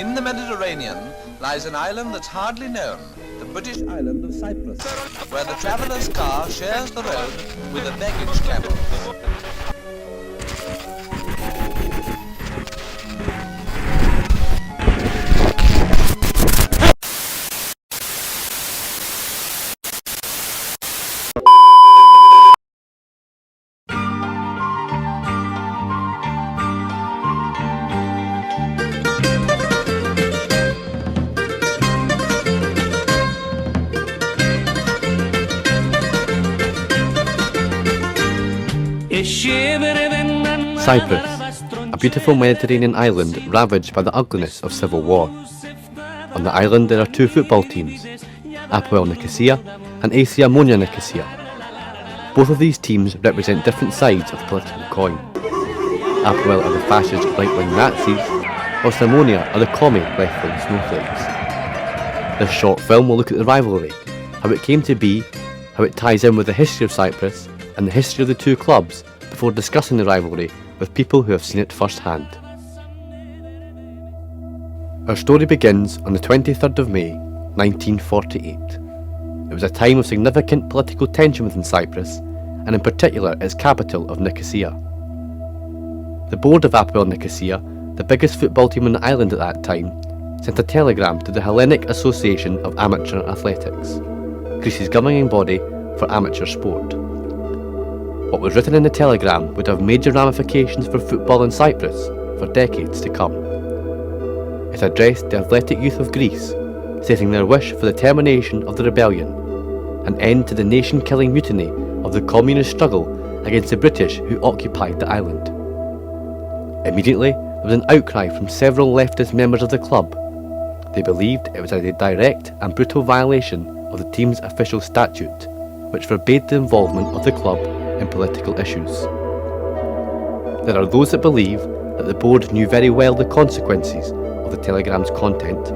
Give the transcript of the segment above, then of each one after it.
In the Mediterranean lies an island that's hardly known, the British island of Cyprus, where the traveller's car shares the road with a baggage camel. Cyprus, a beautiful Mediterranean island ravaged by the ugliness of civil war. On the island there are two football teams, APOEL Nicosia and AC Omonia Nicosia. Both of these teams represent different sides of the political coin. APOEL are the fascist right-wing Nazis, whilst Omonia are the commie left-wing snowflakes. This short film will look at the rivalry, how it came to be, how it ties in with the history of Cyprus and the history of the two clubs, before discussing the rivalry with people who have seen it firsthand. Our story begins on the 23rd of May, 1948. It was a time of significant political tension within Cyprus, and in particular its capital of Nicosia. The board of APOEL Nicosia, the biggest football team on the island at that time, sent a telegram to the Hellenic Association of Amateur Athletics, Greece's governing body for amateur sport. What was written in the telegram would have major ramifications for football in Cyprus for decades to come. It addressed the athletic youth of Greece, stating their wish for the termination of the rebellion, an end to the nation-killing mutiny of the communist struggle against the British who occupied the island. Immediately, there was an outcry from several leftist members of the club. They believed it was a direct and brutal violation of the team's official statute, which forbade the involvement of the club in political issues. There are those that believe that the board knew very well the consequences of the telegram's content,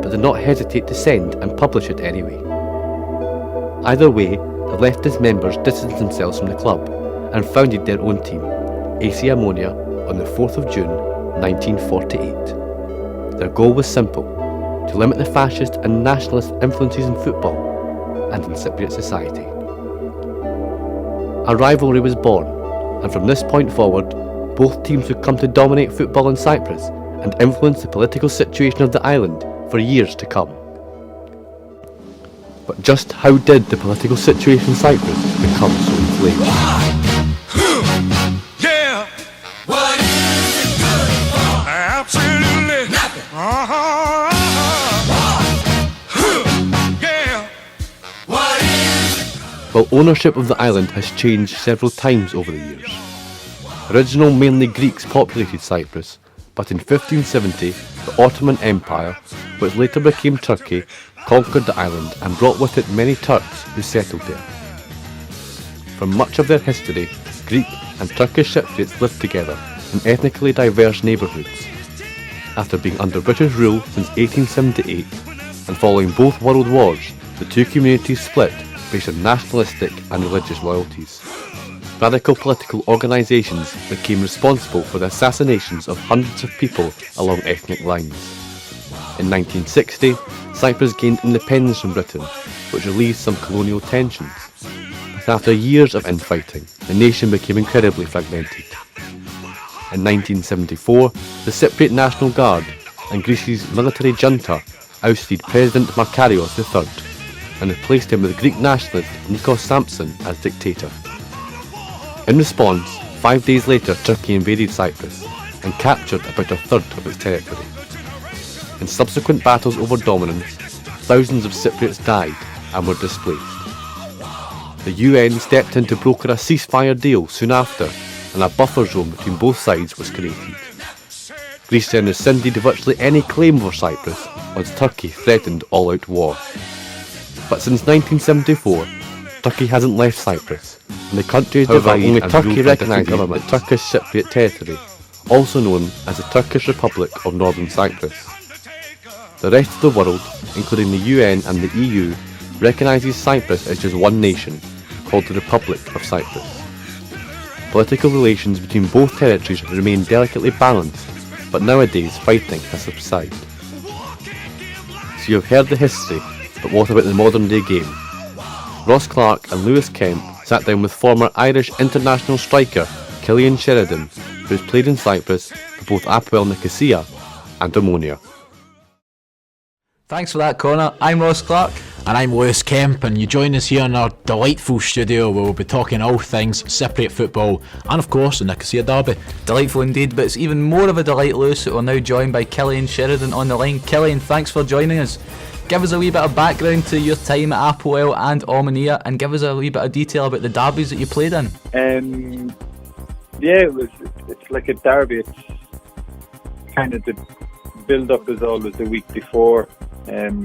but did not hesitate to send and publish it anyway. Either way, the leftist members distanced themselves from the club and founded their own team, AC Omonia, on the 4th of June 1948. Their goal was simple: to limit the fascist and nationalist influences in football and in Cypriot society. A rivalry was born, and from this point forward, both teams would come to dominate football in Cyprus and influence the political situation of the island for years to come. But just how did the political situation in Cyprus become so inflamed? Yeah! What is it good for? Absolutely nothing. Yeah! What is it? Well, ownership of the island has changed several times over the years. Original mainly Greeks populated Cyprus, but in 1570 the Ottoman Empire, which later became Turkey, conquered the island and brought with it many Turks who settled there. For much of their history, Greek and Turkish Cypriots lived together in ethnically diverse neighbourhoods. After being under British rule since 1878 and following both world wars, the two communities split based on nationalistic and religious loyalties. Radical political organisations became responsible for the assassinations of hundreds of people along ethnic lines. In 1960, Cyprus gained independence from Britain, which relieved some colonial tensions. But after years of infighting, the nation became incredibly fragmented. In 1974, the Cypriot National Guard and Greece's military junta ousted President Makarios III and replaced him with Greek nationalist Nicosia as dictator. In response, 5 days later Turkey invaded Cyprus and captured about a third of its territory. In subsequent battles over dominance, thousands of Cypriots died and were displaced. The UN stepped in to broker a ceasefire deal soon after, and a buffer zone between both sides was created. Greece then rescinded virtually any claim over Cyprus once Turkey threatened all-out war. But since 1974, Turkey hasn't left Cyprus, and the country is divided. Only Turkey recognises the Turkish Cypriot territory, also known as the Turkish Republic of Northern Cyprus. The rest of the world, including the UN and the EU, recognises Cyprus as just one nation, called the Republic of Cyprus. Political relations between both territories remain delicately balanced, but nowadays fighting has subsided. you have heard the history, but what about the modern day game? Ross Clark and Lewis Kemp sat down with former Irish international striker Cillian Sheridan, who has played in Cyprus for both APOEL Nicosia and Omonia. Thanks for that, Connor. I'm Ross Clark. And I'm Lewis Kemp, and you join us here in our delightful studio where we'll be talking all things Cypriot football and, of course, the Nicosia derby. Delightful indeed, but it's even more of a delight, Lewis, that we're now joined by Cillian Sheridan on the line. Cillian, thanks for joining us. Give us a wee bit of background to your time at APOEL and Omonia, and give us a wee bit of detail about the derbies that you played in. It's like a derby. It's kind of the build-up is always the week before.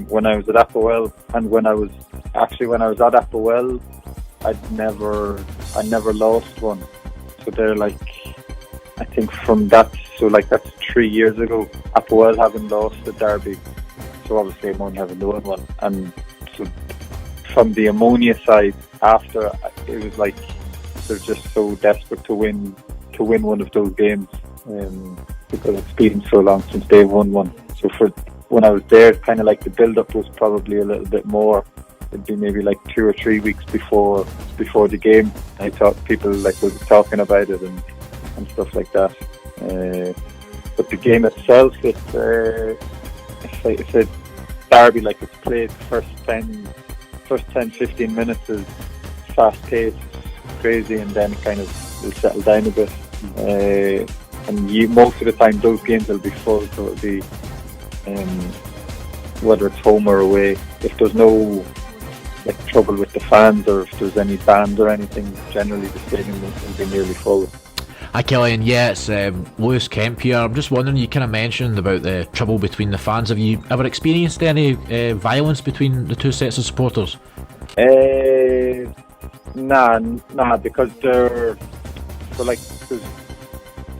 When I was at APOEL, and when I was at APOEL, I never lost one. So they're like, I think from that, so like that's 3 years ago, APOEL haven't lost a derby. So obviously Omonia haven't won one. And so from the Omonia side, after, it was like they're just so desperate to win one of those games, because it's been so long since they've won one. So when I was there, kind of like the build-up was probably a little bit more. It'd be maybe like 2 or 3 weeks before the game. I thought people like was talking about it and stuff like that. But the game itself, it's a derby. Like it's played first 10-15 minutes is fast-paced, crazy, and then it kind of will settle down a bit. And most of the time, those games will be full, so it'll be. Whether it's home or away, if there's no like trouble with the fans or if there's any band or anything, generally the stadium will be nearly full. Hi Cillian, yeah, it's Lewis Kemp here. I'm just wondering, you kind of mentioned about the trouble between the fans. Have you ever experienced any violence between the two sets of supporters? Nah, because they're so like there's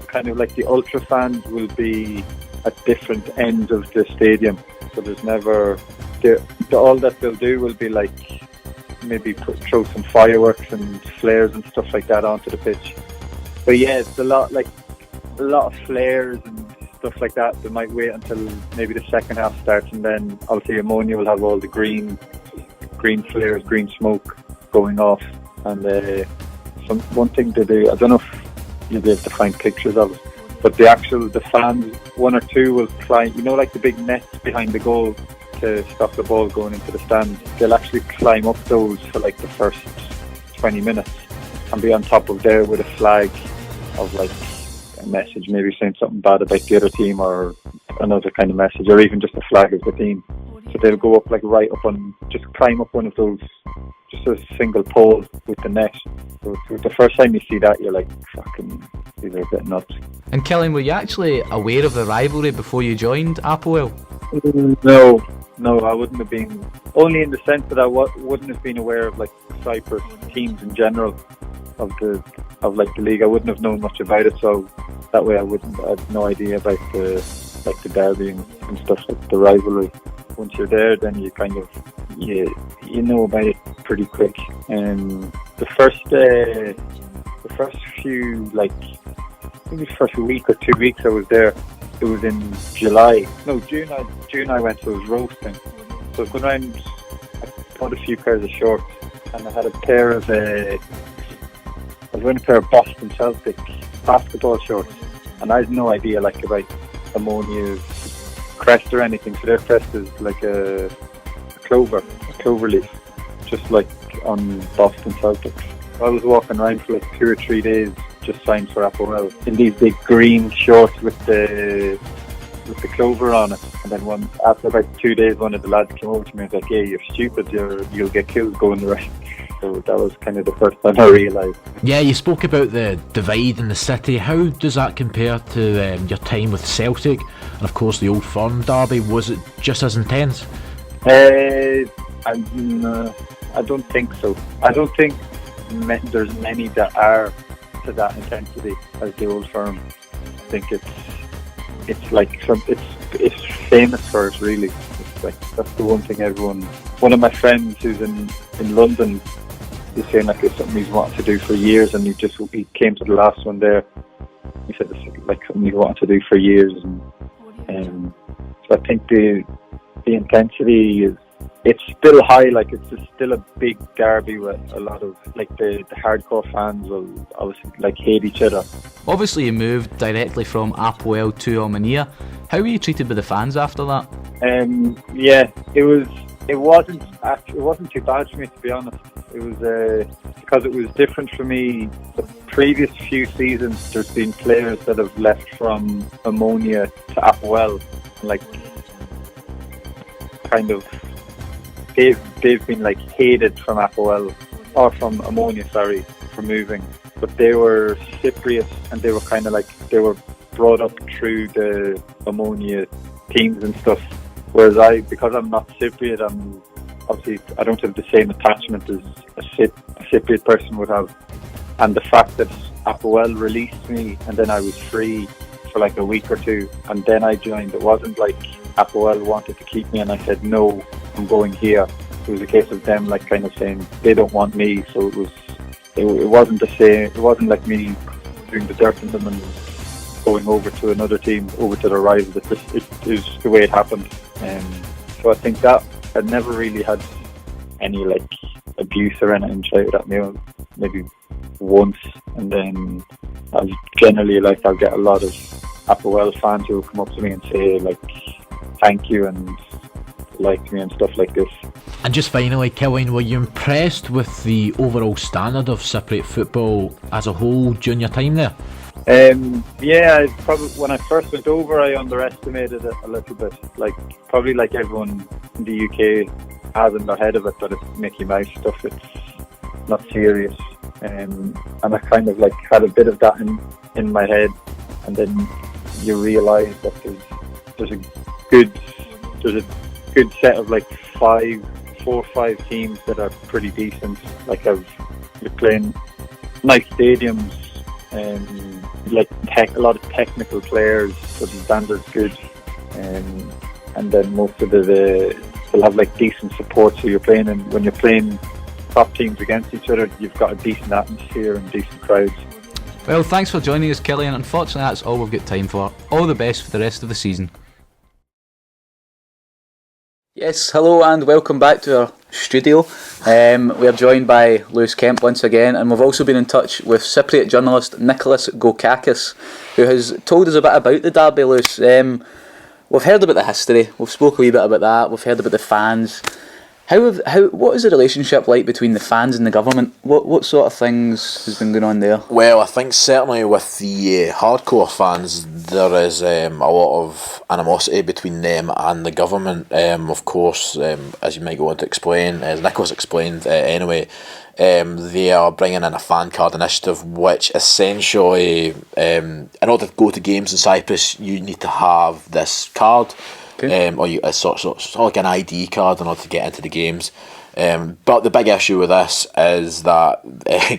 kind of like the ultra fans will be at different ends of the stadium, so there's never all that they'll do will be like maybe throw some fireworks and flares and stuff like that onto the pitch. But yeah, it's a lot of flares and stuff like that. They might wait until maybe the second half starts, and then obviously Omonia will have all the green flares, green smoke going off. And one thing they do, I don't know if you'll be able to find pictures of it, but the fans, one or two will climb, like the big nets behind the goal to stop the ball going into the stands. They'll actually climb up those for like the first 20 minutes and be on top of there with a flag of like a message, maybe saying something bad about the other team or another kind of message, or even just a flag of the team. So they'll go up like right up on, just climb up one of those, just a single pole with the net. So the first time you see that, you're like, fucking, these are a bit nuts. And Cillian, were you actually aware of the rivalry before you joined APOEL? No, I wouldn't have been. Only in the sense that I wouldn't have been aware of like Cyprus teams in general, of the league. I wouldn't have known much about it, so that way I had no idea about the derby and stuff, like the rivalry. Once you're there, then you kind of you know about it pretty quick. And the first few, like maybe the first week or 2 weeks I was there, it was in June I went, so it was roasting. So I was going around, I bought a few pairs of shorts, and I had a pair of Boston Celtic basketball shorts, and I had no idea like about Omonia's crest or anything. So their crest is like a clover leaf, just like on Boston Celtics. I was walking around for like 2 or 3 days, just signed for APOEL, in these big green shorts with the clover on it. And then after about 2 days, one of the lads came over to me and was like, "Yeah, you're stupid, you'll get killed going the right." So that was kind of the first time I realised. Yeah, you spoke about the divide in the city. How does that compare to your time with Celtic and of course the Old Firm derby? Was it just as intense? I don't think so. I don't think there's many that are to that intensity as the Old Firm. I think it's like it's famous for it, really. It's like that's the one thing everyone. One of my friends who's in London is saying like it's something he's wanted to do for years, and he came to the last one there. He said it's like something he wanted to do for years, and so I think the the intensity is, it's still high. Like, it's just still a big derby with a lot of, like, the hardcore fans will obviously, like, hate each other. Obviously, you moved directly from APOEL to Omonia. How were you treated by the fans after that? Yeah, it wasn't too bad for me, to be honest. It was because it was different for me. The previous few seasons, there's been players that have left from Omonia to APOEL, like, kind of, they've been like hated from APOEL, or from Omonia, sorry, for moving. But they were Cypriot, and they were kind of like, they were brought up through the Omonia teams and stuff. Whereas because I'm not Cypriot, I don't have the same attachment as a Cypriot person would have. And the fact that APOEL released me and then I was free for like a week or two, and then I joined, it wasn't like APOEL wanted to keep me and I said, no, I'm going here. It was a case of them like kind of saying they don't want me, so it wasn't the same. It wasn't like me doing the dirt in them and going over to another team, over to the rival. It was the way it happened. So I think that I never really had any like abuse or anything shouted at me, maybe once, and then I was generally like, I'll get a lot of APOEL fans who will come up to me and say like thank you and like me and stuff like this. And just finally, Killian, were you impressed with the overall standard of Cypriot football as a whole during your time there? Yeah, when I first went over, I underestimated it a little bit. Like, probably like everyone in the UK has in their head of it, that it's Mickey Mouse stuff, it's not serious. And I kind of like had a bit of that in my head, and then you realise that there's a good set of like 4 or 5 teams that are pretty decent. Like, you're playing nice stadiums, and like a lot of technical players, so the standard's good, and then most of they'll have like decent support. So when you're playing top teams against each other, you've got a decent atmosphere and decent crowds. Well, thanks for joining us, Killian. Unfortunately, that's all we've got time for. All the best for the rest of the season. Yes, hello and welcome back to our studio. We are joined by Lewis Kemp once again, and we've also been in touch with Cypriot journalist Nicolas Gokakis, who has told us a bit about the derby, Lewis. We've heard about the history, we've spoke a wee bit about that, we've heard about the fans. What is the relationship like between the fans and the government? What sort of things has been going on there? Well, I think certainly with the hardcore fans, there is a lot of animosity between them and the government. Of course, as you might go on to explain, as Nicholas explained anyway, they are bringing in a fan card initiative, which essentially, in order to go to games in Cyprus, you need to have this card. Okay. Or it's sort of like an ID card in order to get into the games. But the big issue with this is that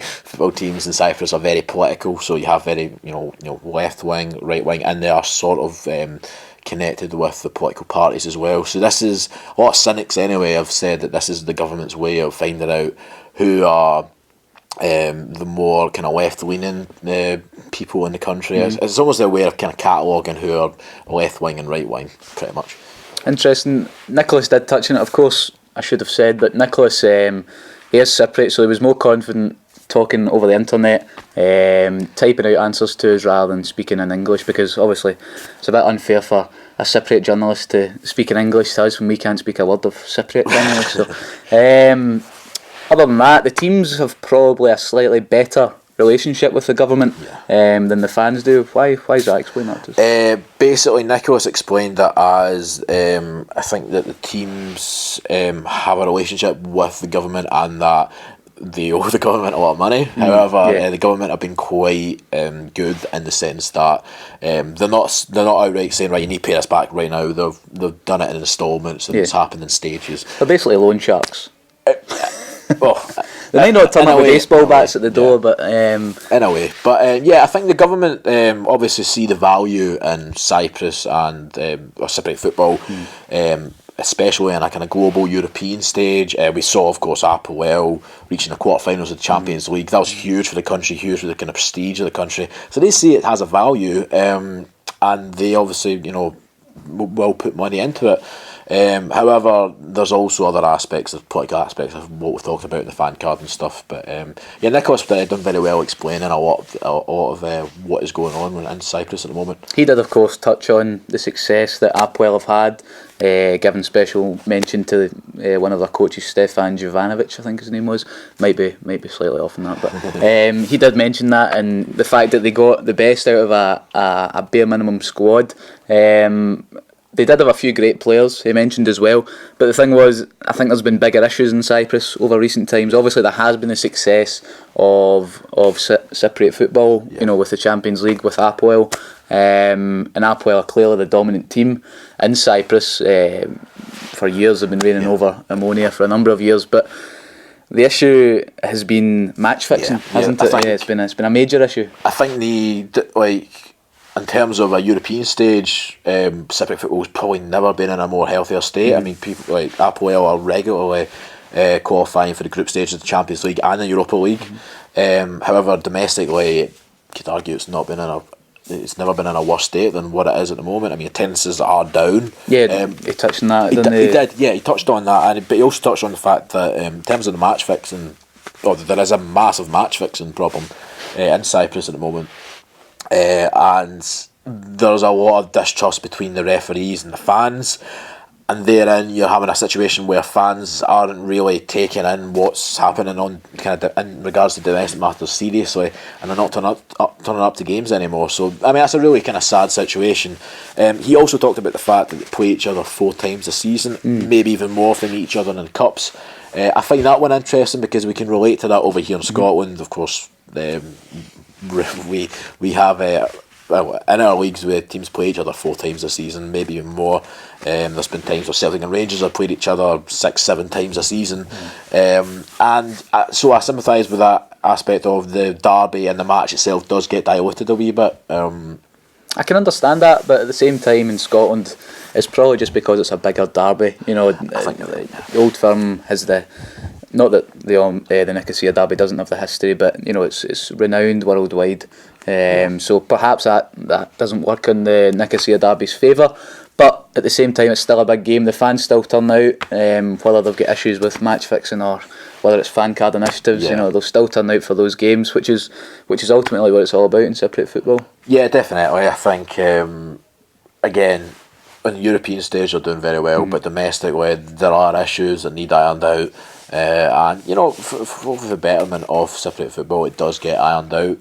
football teams in Cyprus are very political. So you have very left wing, right wing, and they are sort of connected with the political parties as well. So this is, a lot of cynics anyway have said that this is the government's way of finding out who are the more kind of left-leaning people in the country. It's almost their way of kind of cataloguing who are left-wing and right-wing, pretty much. Interesting. Nicholas did touch on it, of course. I should have said, but Nicholas, he is Cypriot, so he was more confident talking over the internet, typing out answers to us rather than speaking in English, because obviously it's a bit unfair for a Cypriot journalist to speak in English to us when we can't speak a word of Cypriot English. So, other than that, the teams have probably a slightly better relationship with the government than the fans do. Why is that? Explain that to us. Basically, Nicholas explained that as I think that the teams have a relationship with the government and that they owe the government a lot of money. However, the government have been quite good in the sense that they're not outright saying, right, you need to pay us back right now. They've done it in instalments, and it's happened in stages. They're basically loan sharks. Well, they may not turn up with baseball bats at the door, but in a way. But I think the government obviously see the value in Cyprus and Cypriot football, especially in a kind of global European stage. We saw, of course, APOEL reaching the quarterfinals of the Champions League. That was huge for the country, huge for the kind of prestige of the country. So they see it has a value, and they obviously, will put money into it. However, there's also other aspects, of political aspects of what we've talked about in the fan card and stuff. But yeah, Nicolas done very well explaining a lot of what is going on in Cyprus at the moment. He did, of course, touch on the success that APOEL have had, giving special mention to one of their coaches, Stefan Jovanovic, I think his name was. Might be slightly off on that, but he did mention that, and the fact that they got the best out of a bare minimum squad. They did have a few great players, he mentioned as well, but the thing was, I think there's been bigger issues in Cyprus over recent times. Obviously there has been a success of Cypriot football, you know, with the Champions League, with APOEL, and APOEL are clearly the dominant team in Cyprus. For years they've been reigning over Omonia for a number of years, but the issue has been match fixing, hasn't it? It's been a major issue. I think in terms of a European stage, Cypriot football has probably never been in a more healthier state. I mean, people like APOEL are regularly qualifying for the group stage of the Champions League and the Europa League. However, domestically, you could argue it's never been in a worse state than what it is at the moment. I mean, attendances are down. Yeah, he touched on that. He did. Yeah, he touched on that, but he also touched on the fact that in terms of the match fixing, there is a massive match fixing problem in Cyprus at the moment. And there's a lot of distrust between the referees and the fans, and therein you're having a situation where fans aren't really taking in what's happening on in regards to domestic matters seriously, and they're not turning up to games anymore. So I mean, that's a really kind of sad situation. He also talked about the fact that they play each other 4 times a season, maybe even more if they meet each other in cups. I find that one interesting because we can relate to that over here in Scotland, of course. We have in our leagues where teams play each other 4 times a season, maybe even more. There's been times where Celtic and Rangers have played each other 6-7 times a season, so I sympathise with that aspect of the derby, and the match itself does get diluted a wee bit. I can understand that, but at the same time in Scotland, it's probably just because it's a bigger derby. You know, the Old Firm has not that the Nicosia derby doesn't have the history, but you know it's renowned worldwide. So perhaps that doesn't work in the Nicosia derby's favour. But at the same time, it's still a big game. The fans still turn out, whether they've got issues with match fixing or whether it's fan card initiatives. You know, they'll still turn out for those games, which is ultimately what it's all about in Cypriot football. Yeah, definitely. I think again, on the European stage, they're doing very well, but domestically there are issues that need ironed out. And you know, for the betterment of Cypriot football, it does get ironed out.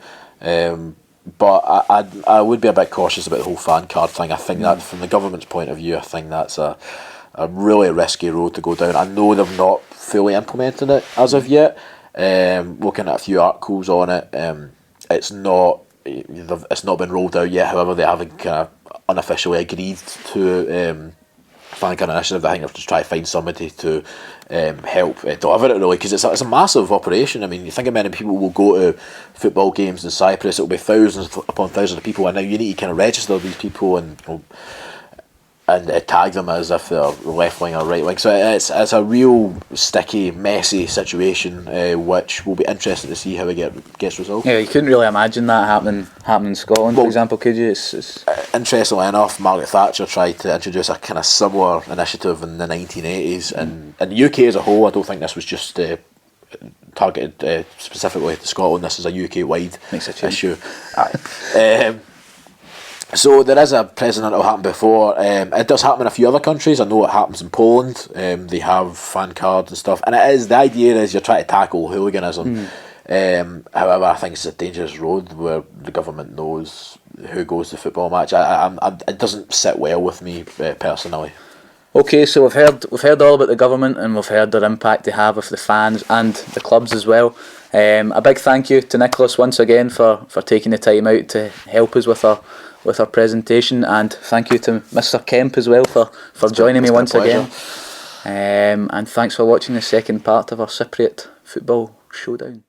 But I would be a bit cautious about the whole fan card thing. I think that from the government's point of view, I think that's a really risky road to go down. I know they've not fully implemented it as of yet. Looking at a few articles on it, it's not been rolled out yet. However, they haven't kind of unofficially agreed to fan card initiative. I think they've just tried to find somebody to help deliver it, really, because it's a massive operation. I mean, you think how many people will go to football games in Cyprus. It'll be thousands upon thousands of people, and now you need to kind of register these people and tag them as if they're left wing or right wing. So it's a real sticky, messy situation, which will be interesting to see how it gets resolved. Yeah, you couldn't really imagine that happening in Scotland, for example, could you? Interestingly enough, Margaret Thatcher tried to introduce a kind of similar initiative in the 1980s, and in the UK as a whole, I don't think this was just targeted specifically to Scotland. This is a UK-wide issue. So there is a precedent that happened before. It does happen in a few other countries. I know it happens in Poland. They have fan cards and stuff, and the idea is you're trying to tackle hooliganism. However, I think it's a dangerous road where the government knows who goes to the football match. It doesn't sit well with me personally. Okay, so we've heard all about the government, and we've heard their impact they have with the fans and the clubs as well. A big thank you to Nicolas once again for taking the time out to help us with our presentation, and thank you to Mr. Kemp as well for joining me once again. And thanks for watching the second part of our Cypriot football showdown.